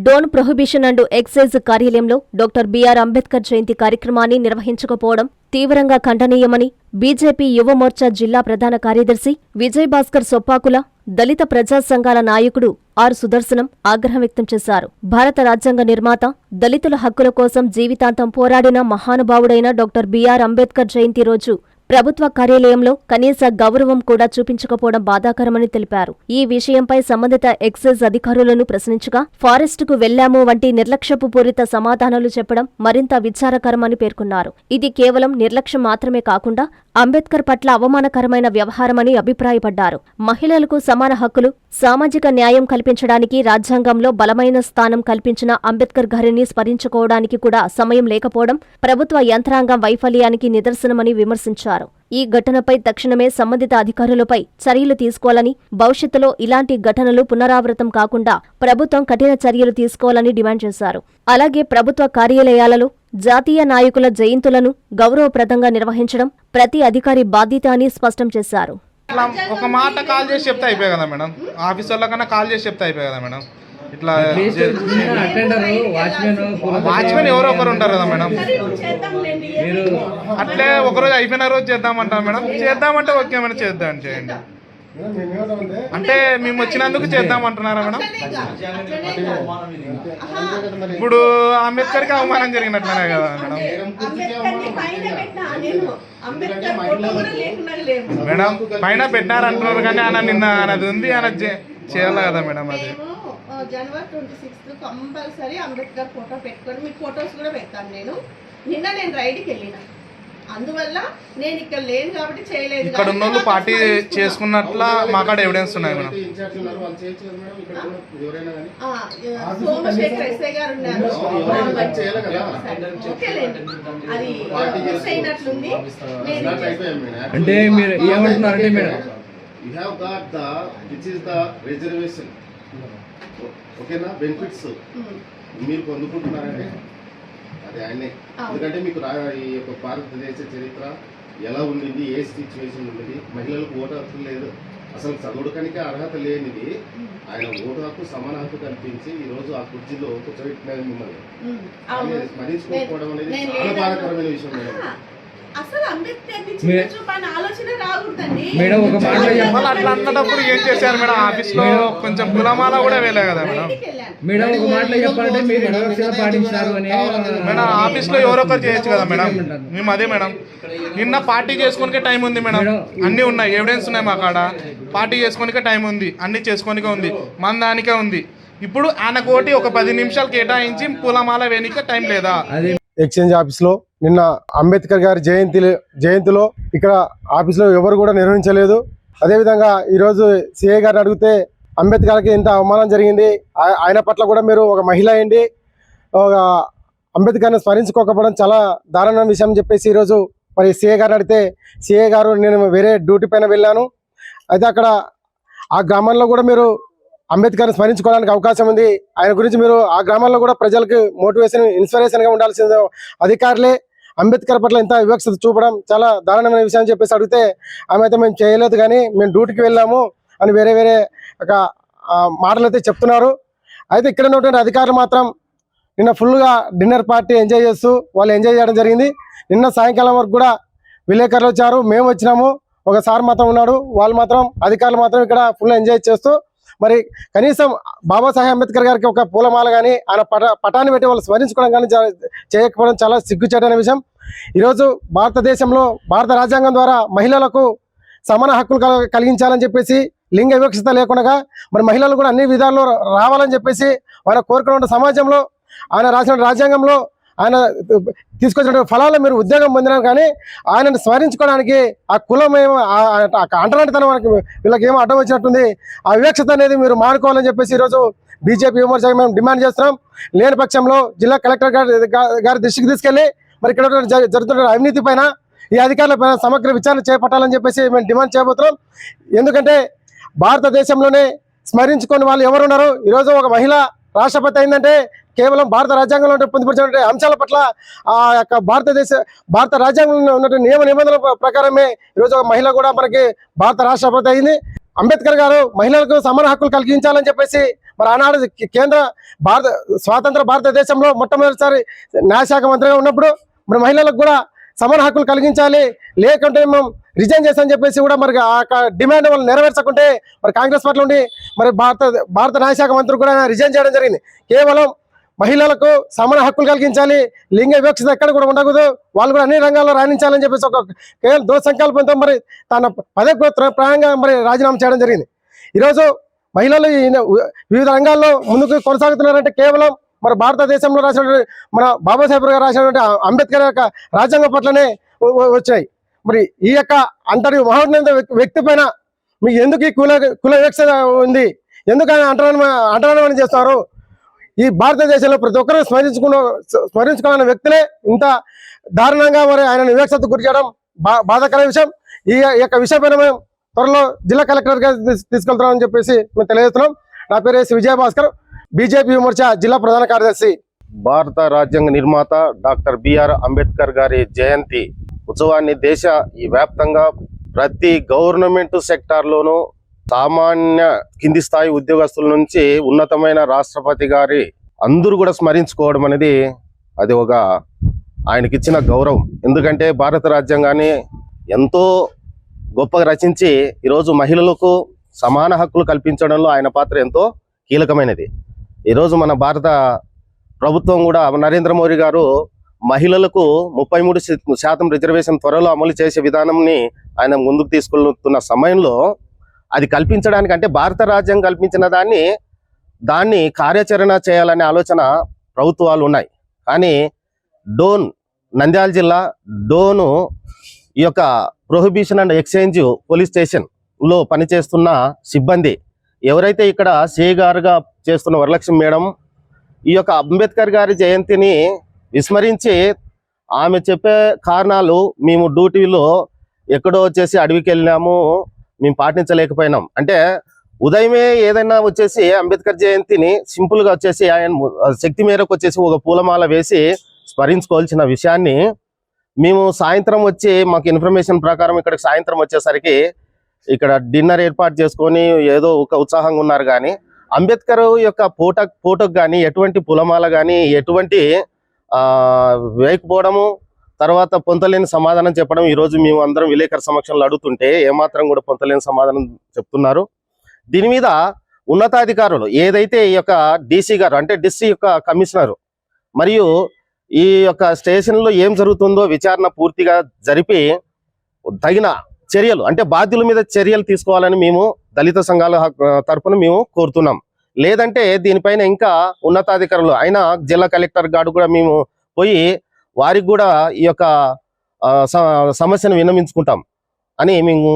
Dhone prohibition and excise కార్యాలయంలో doctor BR Ambedkar జయంతి కార్యక్రమాన్ని నిర్వహించకపోవడం తీవ్రంగా ఖండనీయమని బీజేపీ యువమోర్చా జిల్లా ప్రధాన కార్యదర్శి విజయ్ భాస్కర్ సొప్పాకుల, దళిత ప్రజా సంఘాల నాయకుడు ఆర్ సుదర్శనం ఆగ్రహం వ్యక్తం చేశారు. భారత రాజ్యాంగ నిర్మాత, దళితుల హక్కుల కోసం జీవితాంతం పోరాడిన మహానుభావుడైన డాక్టర్ బిఆర్ అంబేద్కర్ జయంతి రోజు ప్రభుత్వ కార్యాలయంలో కనీస గౌరవం కూడా చూపించకపోవడం బాధాకరమని తెలిపారు. ఈ విషయంపై సంబంధిత ఎక్సైజ్ అధికారులను ప్రశ్నించగా ఫారెస్టుకు వెళ్లాము వంటి నిర్లక్ష్యపు పూరిత సమాధానాలు చెప్పడం మరింత విచారకరమని పేర్కొన్నారు. ఇది కేవలం నిర్లక్ష్యం మాత్రమే కాకుండా అంబేద్కర్ పట్ల అవమానకరమైన వ్యవహారమని అభిప్రాయపడ్డారు. మహిళలకు సమాన హక్కులు, సామాజిక న్యాయం కల్పించడానికి రాజ్యాంగంలో బలమైన స్థానం కల్పించిన అంబేద్కర్ గారిని స్మరించుకోవడానికి కూడా సమయం లేకపోవడం ప్రభుత్వ యంత్రాంగం వైఫల్యానికి నిదర్శనమని విమర్శించారు. ఈ ఘటనపై తక్షణమే సంబంధిత అధికారులపై చర్యలు తీసుకోవాలని, భవిష్యత్తులో ఇలాంటి ఘటనలు పునరావృతం కాకుండా ప్రభుత్వం కఠిన చర్యలు తీసుకోవాలని డిమాండ్ చేశారు. అలాగే ప్రభుత్వ కార్యాలయాలలో జాతీయ నాయకుల జయంతులను గౌరవప్రదంగా నిర్వహించడం ప్రతి అధికారి బాధ్యత అని స్పష్టం చేశారు. ఒక మాట కాల్ చేసి చెప్తే అయిపోయి కదా మేడం, ఆఫీస్ వాళ్ళకన్నా కాల్ చేసి చెప్తే అయిపోయి కదా మేడం. ఇట్లా వాచ్మెన్ ఎవరో ఒకరు ఉంటారు కదా మేడం. అట్లే ఒకరోజు అయిపోయిన రోజు చేద్దామంటాం మేడం. చేద్దామంటే ఓకే మేడం, చేద్దాం చేయండి అంటే మేము వచ్చినందుకు చేద్దామంటున్నారా మేడం? ఇప్పుడు అంబేద్కర్కి అవమానం జరిగినట్లనే కదా మేడం. మేడం పైన పెట్టారంటున్నారు కానీ ఆయన నిన్న అనేది ఉంది, ఆయన చేయాలి కదా మేడం. అది జనవరి 26 కంపల్సరీ అంబేద్కర్ ఫోటో పెట్టుకొని మీకు ఫొటోస్ కూడా పెడతాను. నిన్న నేను రైడ్కి వెళ్ళిన, అందువల్ల నేను ఇక్కడ లేను కాబట్టి చేయలేదు. ఇక్కడ ఉన్న వాళ్ళు పార్టీ చేసుకున్నట్ల మాకాడ ఎవిడెన్స్ ఉన్నాయి మేడం. సోమశేఖర్ ఎస్ఐ గారు ఉన్నారు, అది మిస్ అయినట్లుంది. అంటే మీరు ఏమంటున్నారంటే madam, you have got the which is the reservation, ఓకేనా, బెనిఫిట్స్ మీరు పొందుకుంటున్నారంటే అది ఆయనే. ఎందుకంటే మీకు ఈ యొక్క భారతదేశ చరిత్ర ఎలా ఉండింది, ఏ సిచ్యువేషన్ ఉండింది, మహిళలకు ఓటు హక్కు లేదు, అసలు చదువుకనికే అర్హత లేనిది ఆయన ఓటు హక్కు, సమాన హక్కు కల్పించి ఈ రోజు ఆ కుర్చీలో కూర్చోబెట్టిన మిమ్మల్ని స్మరించుకోకపోవడం అనేది చాలా బాధాకరమైన విషయం మేడం. మేడం ఒక మాట అట్లా అన్నప్పుడు ఏం చేశారు మేడం? ఆఫీస్ లో కొంచెం కులమాల కూడా వేలే కదా మేడం. మేడం ఒక మాటలో చెప్పాలంటే మీరు వివక్షత పాటించారు అని మేడం. ఆఫీస్ లో ఎవరొకరు చేయొచ్చు కదా మేడం. మేము అదే మేడం, నిన్న పార్టీ చేసుకోనికే టైం ఉంది మేడం, అన్ని ఉన్నాయి, ఎవిడెన్స్ ఉన్నాయి మా కాడ. పార్టీ చేసుకోనికే టైం ఉంది, అన్ని చేసుకోనికే ఉంది, మన దానికే ఉంది. ఇప్పుడు ఆయన కోటి ఒక 10 నిమిషాలు కేటాయించి పూలమాల వేనికే టైం లేదా? ఎక్స్చేంజ్ ఆఫీస్ లో నిన్న అంబేద్కర్ గారి జయంతిలో ఇక్కడ ఆఫీస్ లో ఎవరు కూడా నిర్వహించలేదు. అదేవిధంగా ఈరోజు సిఐ గారిని అడిగితే అంబేద్కర్కి ఇంత అవమానం జరిగింది, ఆయన పట్ల కూడా మీరు ఒక మహిళ అయ్యండి అంబేద్కర్ని స్మరించుకోకపోవడం చాలా దారుణమైన విషయం చెప్పేసి ఈరోజు మరి సిఐ గారిని అడిగితే సిఐ గారు నేను వేరే డ్యూటీ పైన వెళ్ళాను, అయితే అక్కడ ఆ గ్రామంలో కూడా మీరు అంబేద్కర్ని స్మరించుకోవడానికి అవకాశం ఉంది, ఆయన గురించి మీరు ఆ గ్రామంలో కూడా ప్రజలకు మోటివేషన్, ఇన్స్పిరేషన్గా ఉండాల్సిన అధికారులే అంబేద్కర్ పట్ల ఇంత వివక్షత చూపడం చాలా దారుణమైన విషయం అని చెప్పేసి అడిగితే ఆమె అయితే మేము చేయలేదు కానీ మేము డ్యూటీకి వెళ్ళాము అని వేరే ఒక మాటలు అయితే చెప్తున్నారు. అయితే ఇక్కడ ఉన్నటువంటి అధికారులు మాత్రం నిన్న ఫుల్గా డిన్నర్ పార్టీ ఎంజాయ్ చేస్తూ వాళ్ళు ఎంజాయ్ చేయడం జరిగింది. నిన్న సాయంకాలం వరకు కూడా విలేకరులు వచ్చారు, మేము వచ్చినాము, ఒక సార్ మాత్రం ఉన్నాడు, వాళ్ళు మాత్రం అధికారులు మాత్రం ఇక్కడ ఫుల్ ఎంజాయ్ చేస్తూ మరి కనీసం బాబాసాహెబ్ అంబేద్కర్ గారికి ఒక పూలమాల కానీ ఆయన పటాన్ని పెట్టి వాళ్ళు స్మరించుకోవడం కానీ చేయకపోవడం చాలా సిగ్గుచేటైన విషయం. ఈరోజు భారతదేశంలో భారత రాజ్యాంగం ద్వారా మహిళలకు సమాన హక్కులు కలిగించాలని చెప్పేసి, లింగ వివక్షత లేకుండా మరి మహిళలు కూడా అన్ని విధాల్లో రావాలని చెప్పేసి ఆయన కోరుకున్న సమాజంలో ఆయన రాసిన రాజ్యాంగంలో ఆయన తీసుకొచ్చిన ఫలాలు మీరు ఉద్యోగం పొందినారు కానీ ఆయనను స్మరించుకోవడానికి ఆ కులం ఏమో అంటరానితనం వీళ్ళకి ఏమో అడ్డం వచ్చినట్టుంది. ఆ వివక్షత అనేది మీరు మానుకోవాలని చెప్పేసి ఈరోజు బీజేపీ విమర్శకు మేము డిమాండ్ చేస్తున్నాం. లేని పక్షంలో జిల్లా కలెక్టర్ గారి దృష్టికి తీసుకెళ్లి మరి ఇక్కడ జరుగుతున్న అవినీతి పైన, ఈ అధికారుల పైన సమగ్ర విచారణ చేపట్టాలని చెప్పేసి మేము డిమాండ్ చేయబోతున్నాం. ఎందుకంటే భారతదేశంలోనే స్మరించుకొని వాళ్ళు ఎవరున్నారు? ఈరోజు ఒక మహిళ రాష్ట్రపతి అయిందంటే కేవలం భారత రాజ్యాంగంలో పొందుపరిచిన అంశాల పట్ల ఆ యొక్క భారత రాజ్యాంగంలో ఉన్నటువంటి నియమ నిబంధనల ప్రకారమే ఈరోజు ఒక మహిళ కూడా మనకి భారత రాష్ట్రపతి అయింది. అంబేద్కర్ గారు మహిళలకు సమాన హక్కులు కలిగించాలని చెప్పేసి మరి ఆనాడు కేంద్ర స్వాతంత్ర భారతదేశంలో మొట్టమొదటిసారి న్యాయశాఖ మంత్రిగా ఉన్నప్పుడు మరి మహిళలకు కూడా సమాన హక్కులు కలిగించాలి, లేకుంటే మేము రిజైన్ చేస్తామని చెప్పేసి కూడా మరి ఆ డిమాండ్ వాళ్ళు నెరవేర్చకుంటే మరి కాంగ్రెస్ పార్టీ నుండి మరి భారత న్యాయశాఖ మంత్రి కూడా రిజైన్ చేయడం జరిగింది. కేవలం మహిళలకు సమాన హక్కులు కలిగించాలి, లింగ వివక్షత ఎక్కడ కూడా ఉండకూడదు, వాళ్ళు కూడా అన్ని రంగాల్లో రాణించాలని చెప్పేసి ఒక కేవలం దృఢ సంకల్పంతో మరి తన ప్రాయంగా మరి రాజీనామా చేయడం జరిగింది. ఈరోజు మహిళలు వివిధ రంగాల్లో ముందుకు కొనసాగుతున్నారంటే కేవలం మరి భారతదేశంలో రాసినటువంటి మన బాబాసాహెబ్ గారు రాసినటువంటి అంబేద్కర్ యొక్క రాజ్యాంగం పట్లనే వచ్చాయి. మరి ఈ యొక్క అంతటి మహోన్నత వ్యక్తి పైన మీకు ఎందుకు ఈ కుల వివక్షత ఉంది, ఎందుకు అంటరాని చేస్తారు? ఈ భారతదేశంలో ప్రతి ఒక్కరూ స్మరించుకోవాలన్న వ్యక్తులే ఇంత దారుణంగా మరి ఆయన వివక్షతకు గురి చేయడం బాధాకర విషయం. ఈ యొక్క విషయం పైన మేము త్వరలో జిల్లా కలెక్టర్ గారు తీసుకెళ్తున్నామని చెప్పేసి మేము తెలియజేస్తున్నాం. నా పేరు విజయభాస్కర్, బీజేపీ మోర్చా జిల్లా ప్రధాన కార్యదర్శి. భారత రాజ్యాంగ నిర్మాత డాక్టర్ బిఆర్ అంబేద్కర్ గారి జయంతి ఉత్సవాన్ని దేశ వ్యాప్తంగా ప్రతి గవర్నమెంట్ సెక్టార్లోనూ సామాన్య కింది స్థాయి ఉద్యోగస్తుల నుంచి ఉన్నతమైన రాష్ట్రపతి గారి అందరూ కూడా స్మరించుకోవడం అనేది అది ఒక ఆయనకిచ్చిన గౌరవం. ఎందుకంటే భారత రాజ్యాంగాన్ని ఎంతో గొప్పగా రచించి ఈరోజు మహిళలకు సమాన హక్కులు కల్పించడంలో ఆయన పాత్ర ఎంతో కీలకమైనది. ఈరోజు మన భారత ప్రభుత్వం కూడా నరేంద్ర మోడీ గారు మహిళలకు 33% రిజర్వేషన్ త్వరలో అమలు చేసే విధానంని ఆయన ముందుకు తీసుకెళ్తున్న సమయంలో అది కల్పించడానికి అంటే భారత రాజ్యాంగం కల్పించిన దాన్ని కార్యాచరణ చేయాలనే ఆలోచన ప్రభుత్వాలు ఉన్నాయి. కానీ నంద్యాల జిల్లా డోను ఈ యొక్క ప్రొహిబిషన్ అండ్ ఎక్స్చేంజ్ పోలీస్ స్టేషన్లో పనిచేస్తున్న సిబ్బంది ఎవరైతే ఇక్కడ సిఐ గారుగా చేస్తున్న వరలక్ష్మి మేడం ఈ యొక్క అంబేద్కర్ గారి జయంతిని విస్మరించి ఆమె చెప్పే కారణాలు మేము డ్యూటీలో ఎక్కడో వచ్చేసి అడవికి వెళ్ళినాము, మేము పాటించలేకపోయినాం అంటే ఉదయమే ఏదైనా వచ్చేసి అంబేద్కర్ జయంతిని సింపుల్గా వచ్చేసి ఆయన శక్తి మేరకు వచ్చేసి ఒక పూలమాల వేసి స్మరించుకోవాల్సిన విషయాన్ని మేము సాయంత్రం వచ్చి మాకు ఇన్ఫర్మేషన్ ప్రకారం ఇక్కడ సాయంత్రం వచ్చేసరికి ఇక్కడ డిన్నర్ ఏర్పాటు చేసుకొని ఏదో ఒక ఉత్సాహంగా ఉన్నారు. కానీ అంబేద్కర్ యొక్క ఫోటోకి కానీ ఎటువంటి పూలమాల కానీ ఎటువంటి వేయకపోవడము, తర్వాత పొంతలేని సమాధానం చెప్పడం ఈరోజు మేము అందరం విలేకరు సమక్షంలో అడుగుతుంటే ఏమాత్రం కూడా పొంతలేని సమాధానం చెప్తున్నారు. దీని మీద ఉన్నతాధికారులు ఏదైతే ఈ యొక్క డీసీ గారు అంటే డిస్ట్రిక్ట్ యొక్క కమిషనర్ మరియు ఈ యొక్క స్టేషన్లో ఏం జరుగుతుందో విచారణ పూర్తిగా జరిపి తగిన చర్యలు అంటే బాధ్యుల మీద చర్యలు తీసుకోవాలని మేము దళిత సంఘాల తరఫున మేము కోరుతున్నాం. లేదంటే దీనిపైన ఇంకా ఉన్నతాధికారులు అయినా జిల్లా కలెక్టర్ గారు కూడా మేము పోయి వారికి కూడా ఈ యొక్క సమస్యను విన్నవించుకుంటాం అని మేము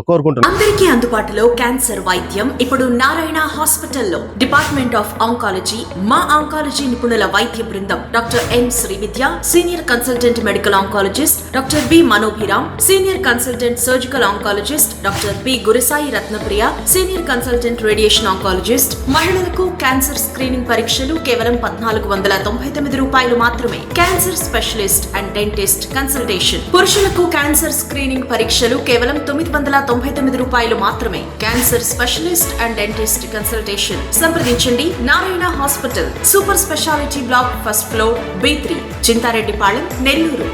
కోరుకుంటున్నాం. అందరికీ అందుబాటులో క్యాన్సర్ వైద్యం ఇప్పుడు నారాయణ హాస్పిటల్లో డిపార్ట్మెంట్ ఆఫ్ ఆంకాలజీ, మా ఆంకాలజీ నిపుణుల వైద్య బృందం doctor M Srividya, senior consultant medical oncologist doctor B Manobhiram, senior consultant surgical oncologist doctor B Gurisai Ratnapriya, senior consultant radiation oncologist. మహిళలకు క్యాన్సర్ స్క్రీనింగ్ పరీక్షలు కేవలం 1499 రూపాయలు మాత్రమే. Cancer specialist and dentist consultation. పురుషులకు క్యాన్సర్ స్క్రీనింగ్ పరీక్షలు కేవలం 999 రూపాయలు మాత్రమే. Cancer specialist and dentist consultation సంప్రదించండి. Narayana hospital, super specialty block, first floor, B3, Chintareddypalem, Nellore.